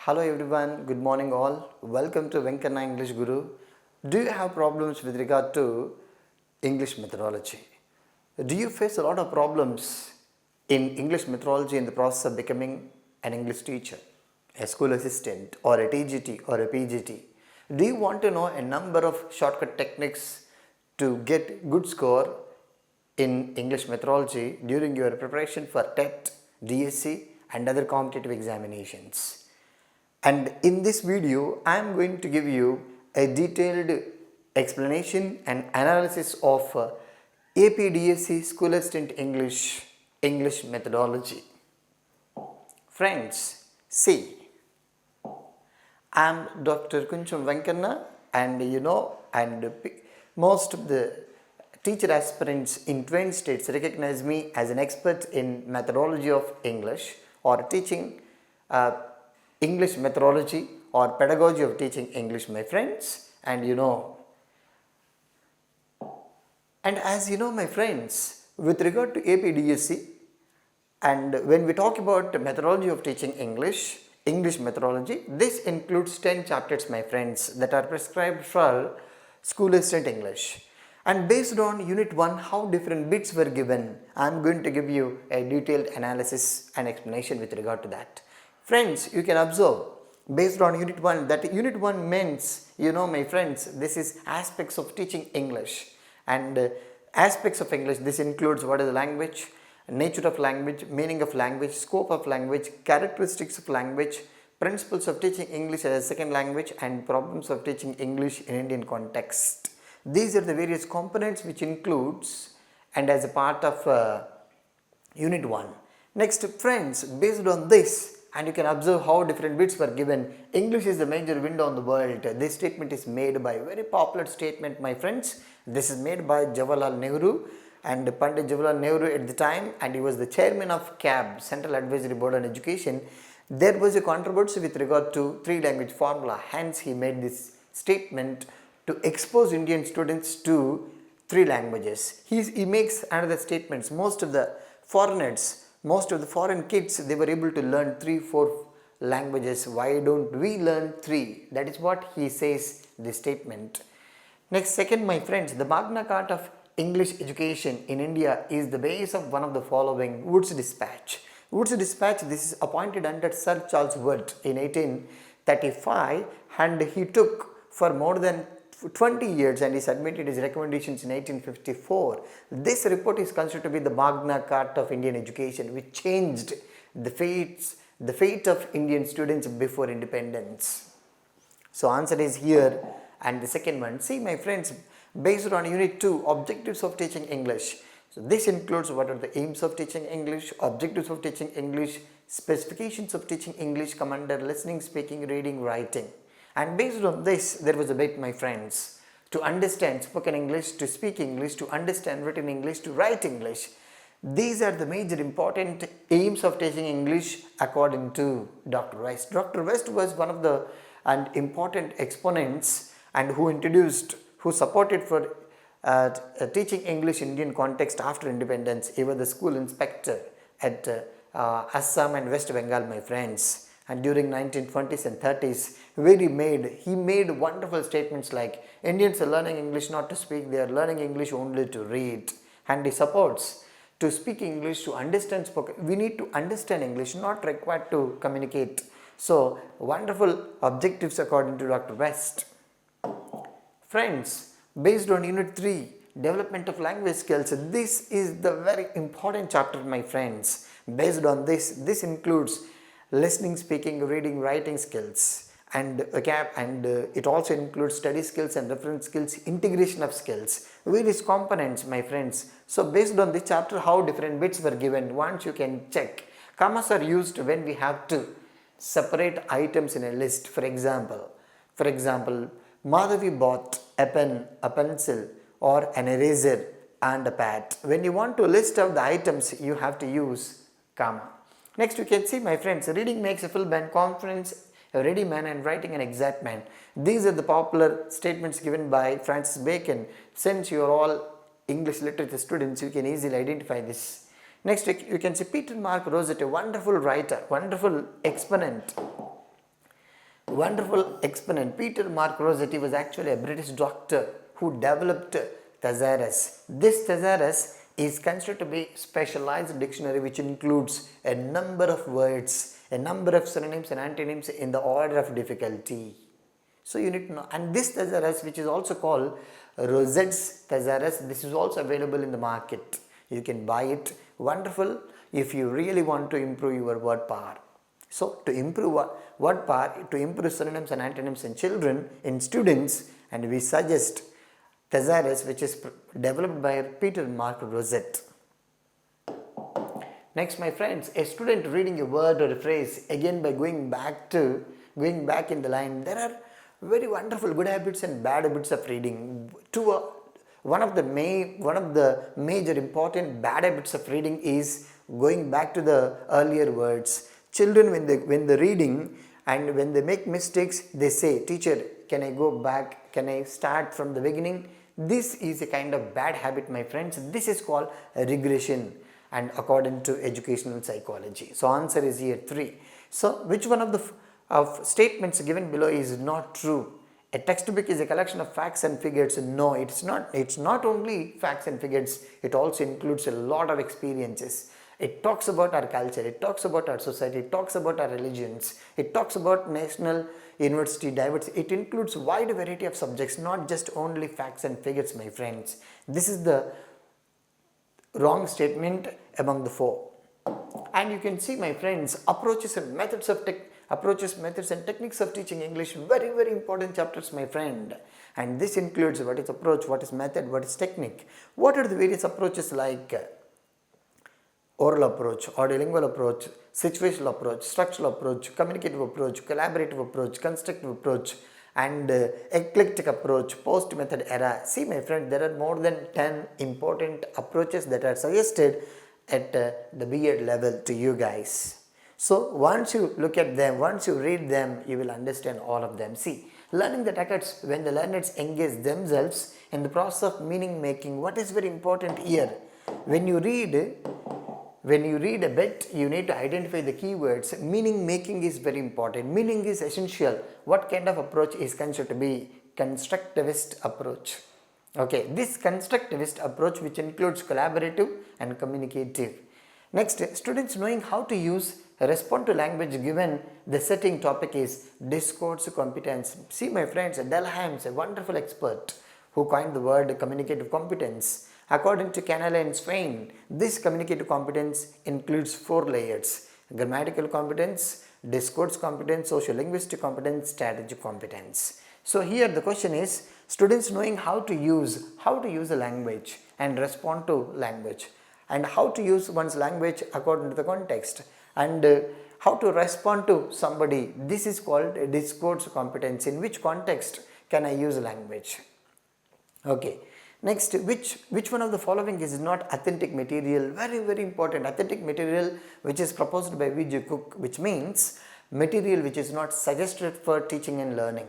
Hello everyone, good morning all. Welcome to Venkanna Englishguru. Do you have problems with regard to English methodology? Do you face a lot of problems in English methodology in the process of becoming an English teacher, a school assistant or a TGT or a PGT? Do you want to know a number of shortcut techniques to get good score in English methodology during your preparation for TET, DSC and other competitive examinations? And in this video, I am going to give you a detailed explanation and analysis of APDSC School Assistant English methodology. Friends, see, I am Dr. Kunchum Venkanna, and most of the teacher aspirants in 20 states recognize me as an expert in methodology of English or teaching English methodology or pedagogy of teaching English, my friends. And as you know, my friends, with regard to APDSC, and when we talk about methodology of teaching English methodology, this includes 10 chapters, my friends, that are prescribed for school assistant English. And based on unit 1, how different bits were given, I am going to give you a detailed analysis and explanation with regard to that. Friends, you can observe based on unit 1 that unit 1 means, my friends, this is aspects of teaching English. And aspects of English, this includes what is the language, nature of language, meaning of language, scope of language, characteristics of language, principles of teaching English as a second language, and problems of teaching English in Indian context. These are the various components which includes and as a part of unit 1. Next, friends, based on this, and you can observe how different bits were given. English is the major window on the world. This statement is made by a very popular statement, my friends. This is made by Jawaharlal Nehru, and Pandit Jawaharlal Nehru at the time, and he was the chairman of CAB, Central Advisory Board on Education. There was a controversy with regard to 3-language formula. Hence, he made this statement to expose Indian students to 3 languages. He makes another statement. Most of the foreign kids, they were able to learn 3-4 languages. Why don't we learn 3? That is what he says, this statement. Next, second, my friends, the Magna Carta of English education in India is the base of one of the following: Wood's Dispatch. Wood's Dispatch, this is appointed under Sir Charles Wood in 1835, and he took for more than 20 years, and he submitted his recommendations in 1854. This report is considered to be the Magna Carta of Indian education, which changed the fate of Indian students before independence. So answer is here. And the second one, see my friends, based on unit 2, objectives of teaching English. So this includes what are the aims of teaching English, objectives of teaching English, specifications of teaching English come under listening, speaking, reading, writing. And based on this, there was a bit, my friends, to understand spoken English, to speak English, to understand written English, to write English. These are the major important aims of teaching English according to Dr. West. Dr. West was one of the important exponents and who supported for teaching English in Indian context after independence. He was the school inspector at Assam and West Bengal, my friends. And during 1920s and 30s, where he made wonderful statements like, Indians are learning English not to speak, they are learning English only to read. And he supports to speak English, to understand spoken. We need to understand English, not required to communicate. So, wonderful objectives according to Dr. West. Friends, based on unit 3, development of language skills, this is the very important chapter, my friends. Based on this includes listening, speaking, reading, writing skills, and it also includes study skills and reference skills, integration of skills, various components, my friends. So based on this chapter, how different bits were given, once you can check. Commas are used when we have to separate items in a list. For example, Madhavi bought a pen, a pencil, or an eraser and a pad. When you want to list out the items, you have to use comma. Next, you can see, my friends, reading makes a full man, confidence a ready man, and writing an exact man. These are the popular statements given by Francis Bacon. Since you are all English literature students, you can easily identify this. Next, you can see Peter Mark Rosset, a wonderful writer, wonderful exponent Wonderful exponent. Peter Mark Rossetti was actually a British doctor who developed thesaurus. This thesaurus is considered to be specialized dictionary which includes a number of words, a number of synonyms and antonyms in the order of difficulty. So you need to know. And this thesaurus, which is also called Rosette's thesaurus, this is also available in the market. You can buy it. Wonderful if you really want to improve your word power. So to improve word power, to improve synonyms and antonyms in children, in students, and we suggest thesaurus which is developed by Peter Mark Rosette. Next, my friends, a student reading a word or a phrase again by going back in the line. There are very wonderful good habits and bad habits of reading. One of the major important bad habits of reading is going back to the earlier words. Children, when they're reading and when they make mistakes, they say, "Teacher, can I go back? Can I start from the beginning?" This is a kind of bad habit, my friends. This is called regression, and according to educational psychology. So answer is here 3. So which one of the statements given below is not true? A textbook is a collection of facts and figures. No, it's not. It's not only facts and figures. It also includes a lot of experiences. It talks about our culture, it talks about our society, it talks about our religions, it talks about national university diversity. It includes wide variety of subjects, not just only facts and figures, my friends. This is the wrong statement among the 4. And you can see, my friends, approaches, methods and techniques of teaching English, very, very important chapters, my friend. And this includes what is approach, what is method, what is technique. What are the various approaches like oral approach, audiolingual approach, situational approach, structural approach, communicative approach, collaborative approach, constructive approach, and eclectic approach, post-method era. See, my friend, there are more than 10 important approaches that are suggested at the B.Ed level to you guys. So once you look at them, once you read them, you will understand all of them. See, learning that occurs when the learners engage themselves in the process of meaning making. What is very important here? When you read a bit, you need to identify the keywords. Meaning making is very important. Meaning is essential. What kind of approach is considered to be constructivist approach? Okay, this constructivist approach which includes collaborative and communicative. Next, students knowing how to use respond to language given the setting topic is discourse competence. See, my friends, Delham is a wonderful expert who coined the word communicative competence. According to Canale and Swain, this communicative competence includes 4 layers: grammatical competence, discourse competence, socio-linguistic competence, strategic competence. So here the question is, students knowing how to use a language and respond to language, and how to use one's language according to the context, and how to respond to somebody. This is called discourse competence. In which context can I use language? Okay. Next, which one of the following is not authentic material? Very, very important. Authentic material which is proposed by V.J. Cook, which means material which is not suggested for teaching and learning.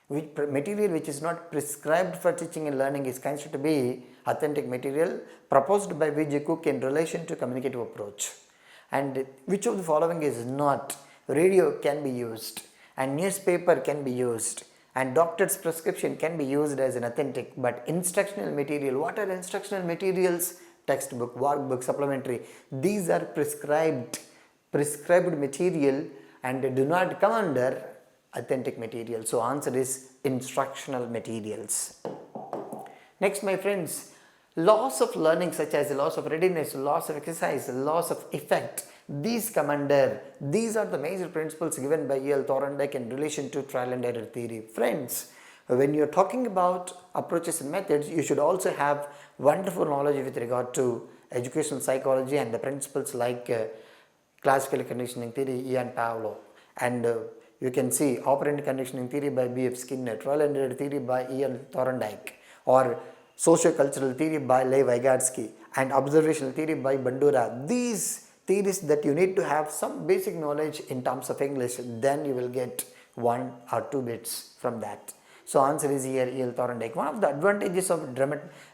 Material which is not prescribed for teaching and learning is considered to be authentic material proposed by V.J. Cook in relation to communicative approach. And which of the following is not? Radio can be used, and newspaper can be used, and doctor's prescription can be used as an authentic, but instructional material, what are instructional materials? Textbook, workbook, supplementary, these are prescribed material and do not come under authentic material. So answer is instructional materials. Next, my friends, laws of learning such as laws of readiness, laws of exercise, laws of effect, these come under, these are the major principles given by E.L. Thorndike in relation to trial and error theory. Friends, when you are talking about approaches and methods, you should also have wonderful knowledge with regard to educational psychology and the principles like classical conditioning theory, Ian Pavlov, and you can see operant conditioning theory by B.F. Skinner, trial and error theory by E.L. Thorndike, or socio-cultural theory by Lev Vygotsky, and observational theory by Bandura. These theories that you need to have some basic knowledge in terms of English, then you will get 1 or 2 bits from that. So answer is here E.L. Thorndike. One of the advantages of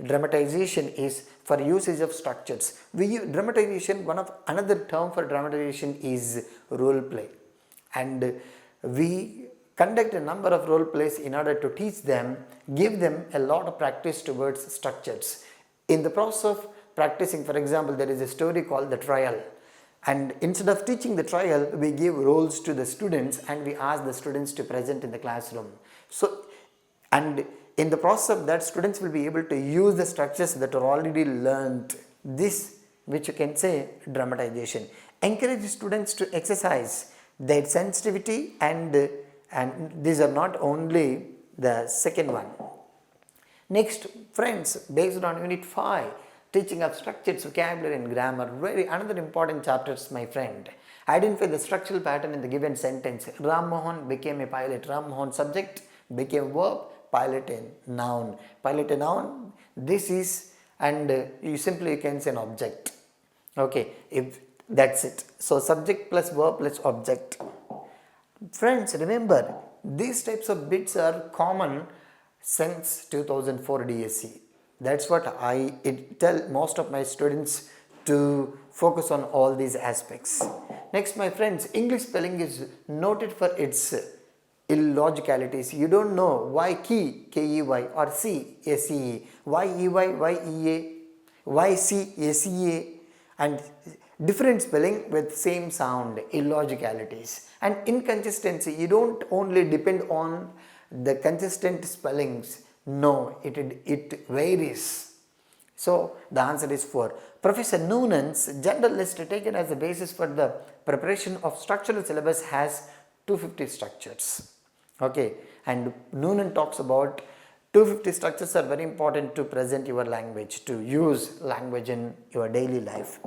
dramatization is for usage of structures. Dramatization, another term for dramatization is role play, and we conduct a number of role plays in order to teach them, give them a lot of practice towards structures. In the process of practicing, for example, there is a story called the trial, and instead of teaching the trial, we give roles to the students and we ask the students to present in the classroom. So, and in the process of that, students will be able to use the structures that are already learned. This, which you can say, dramatization. Encourage students to exercise their sensitivity, and these are not only the second one. Next, friends, based on Unit 5, teaching of structures, vocabulary and grammar, another important chapters, my friend. Identify the structural pattern in the given sentence. Ram Mohan became a pilot. Ram Mohan subject became verb, pilot a noun. Pilot a noun, this is, and you simply can say an object. Okay, if that's it. So subject plus verb plus object. Friends, remember, these types of bits are common since 2004 DSC. That's what I tell most of my students, to focus on all these aspects. Next, my friends, English spelling is noted for its illogicalities. You don't know why key, K-E-Y, or C, S-E-E, why E-Y, why E-A, why C, S-E-A, and different spelling with same sound, illogicalities. And inconsistency, you don't only depend on the consistent spellings, no, it varies. So the answer is 4. Professor Noonan's general list taken as a basis for the preparation of structural syllabus has 250 structures. Okay, and Noonan talks about 250 structures are very important to present your language, to use language in your daily life.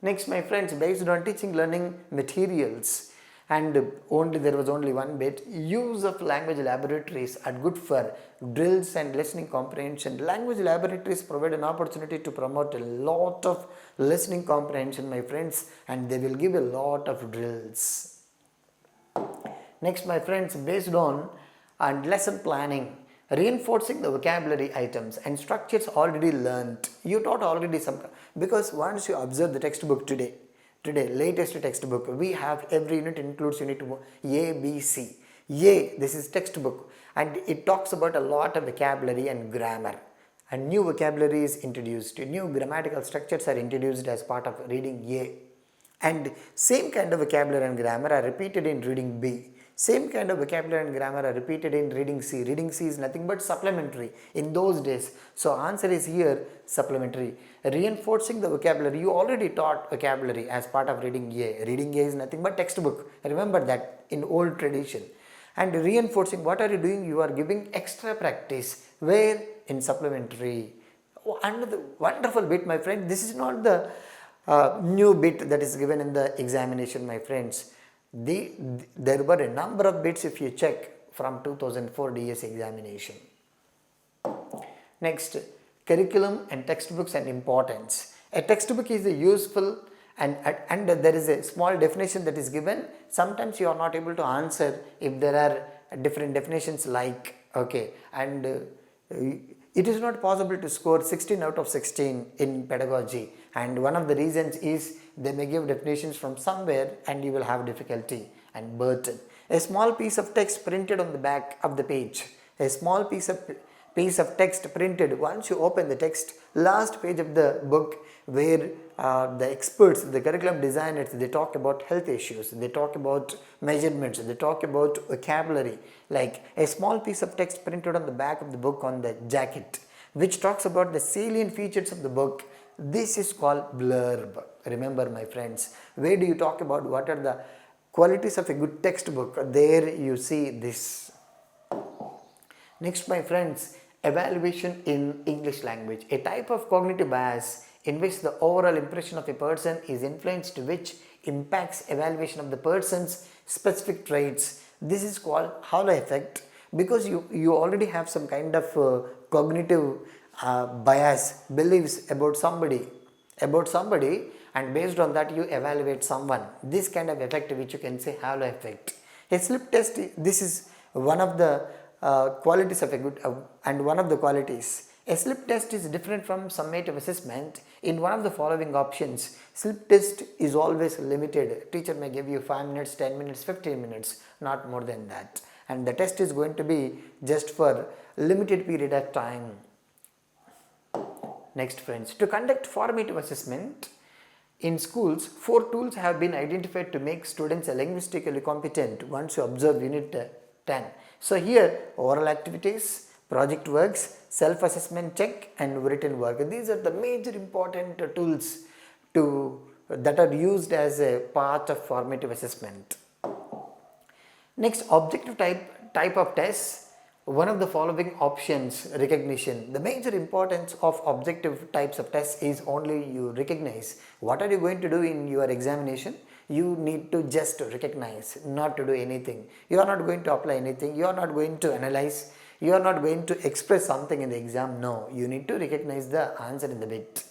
Next, my friends, based on teaching learning materials, and there was only one bit, use of language laboratories are good for drills and listening comprehension. Language laboratories provide an opportunity to promote a lot of listening comprehension, my friends, and they will give a lot of drills. Next, my friends, based on and lesson planning, reinforcing the vocabulary items and structures already learned. You taught already some, because once you observe the textbook today, latest textbook, we have every unit includes unit A, B, C. A, this is textbook, and it talks about a lot of vocabulary and grammar, and new vocabulary is introduced, new grammatical structures are introduced as part of reading A, and same kind of vocabulary and grammar are repeated in reading B. Same kind of vocabulary and grammar are repeated in reading C. Reading C is nothing but supplementary in those days. So answer is here supplementary. Reinforcing the vocabulary. You already taught vocabulary as part of reading A. Reading A is nothing but textbook. Remember that in old tradition. And reinforcing, what are you doing? You are giving extra practice. Where? In supplementary. Oh, another wonderful bit, my friend. This is not the new bit that is given in the examination, my friends. There were a number of bits if you check from 2004 DS examination. Next, curriculum and textbooks and importance. A textbook is a useful, and there is a small definition that is given. Sometimes you are not able to answer if there are different definitions like, okay, and it is not possible to score 16 out of 16 in pedagogy, and one of the reasons is they may give definitions from somewhere and you will have difficulty and burden. A small piece of text printed on the back of the page. A small piece of text printed, once you open the text, last page of the book, where the experts, the curriculum designers, they talk about health issues, they talk about measurements, they talk about vocabulary, like a small piece of text printed on the back of the book on the jacket, which talks about the salient features of the book. This is called blurb. Remember, my friends, where do you talk about what are the qualities of a good textbook? There you see this. Next, my friends, evaluation in English language. A type of cognitive bias in which the overall impression of a person is influenced, which impacts evaluation of the person's specific traits. This is called halo effect, because you already have some kind of cognitive bias, beliefs about somebody, and based on that you evaluate someone. This kind of effect, which you can say halo effect. A slip test, this is one of the qualities of a good and one of the qualities. A slip test is different from summative assessment in one of the following options. Slip test is always limited. Teacher may give you 5 minutes, 10 minutes, 15 minutes, not more than that. and the test is going to be just for limited period of time. Next friends, to conduct formative assessment in schools, 4 tools have been identified to make students linguistically competent once you observe unit 10. So here oral activities, project works, self-assessment check and written work. These are the major important tools that are used as a part of formative assessment. Next, objective type of tests. One of the following options, recognition. The major importance of objective types of tests is only you recognize. What are you going to do in your examination? You need to just recognize, not to do anything. You are not going to apply anything. You are not going to analyze. You are not going to express something in the exam. No, you need to recognize the answer in the bit.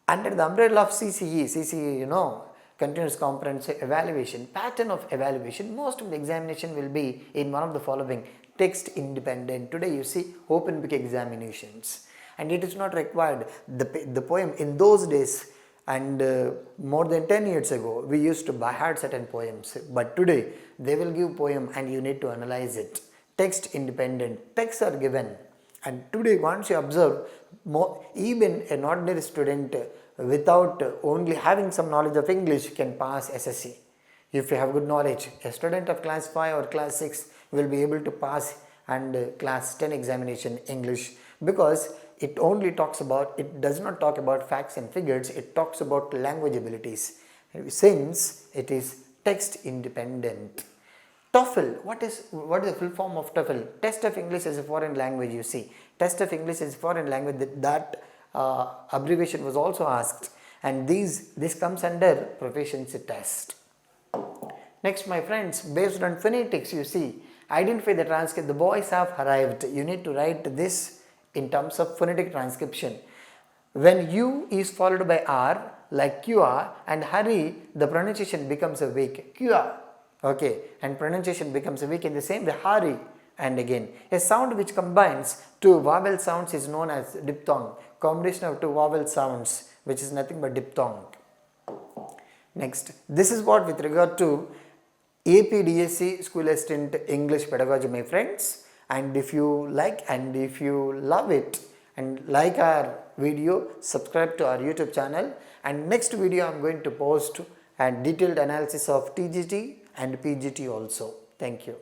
Under the umbrella of CCE, continuous comprehensive evaluation, pattern of evaluation, most of the examination will be in one of the following: text independent. Today you see open book examinations, and it is not required. The poem in those days and more than 10 years ago, we used to by heart certain poems, but today they will give poem and you need to analyze it. Text independent, texts are given, and today once you observe, even an ordinary student without only having some knowledge of English can pass SSC. If you have good knowledge, a student of class 5 or class 6 will be able to pass and class 10 examination English, because it does not talk about facts and figures, it talks about language abilities, since it is text independent. TOEFL, what is the full form of TOEFL? Test of English as a foreign language. You see, test of English as a foreign language, that abbreviation was also asked, and this comes under proficiency test. Next my friends, based on phonetics, you see, identify the transcript. The boys have arrived. You need to write this in terms of phonetic transcription. When U is followed by R, like QR, and hurry, the pronunciation becomes a weak. QR. Okay, and pronunciation becomes weak. In the same way, hurry, and again a sound which combines 2 vowel sounds is known as diphthong. Combination of 2 vowel sounds, which is nothing but diphthong. Next, this is what with regard to APDSC School Assistant English Pedagogy, my friends. And if you like and if you love it and like our video, subscribe to our YouTube channel. And next video I am going to post a detailed analysis of TGT and PGT also. Thank you.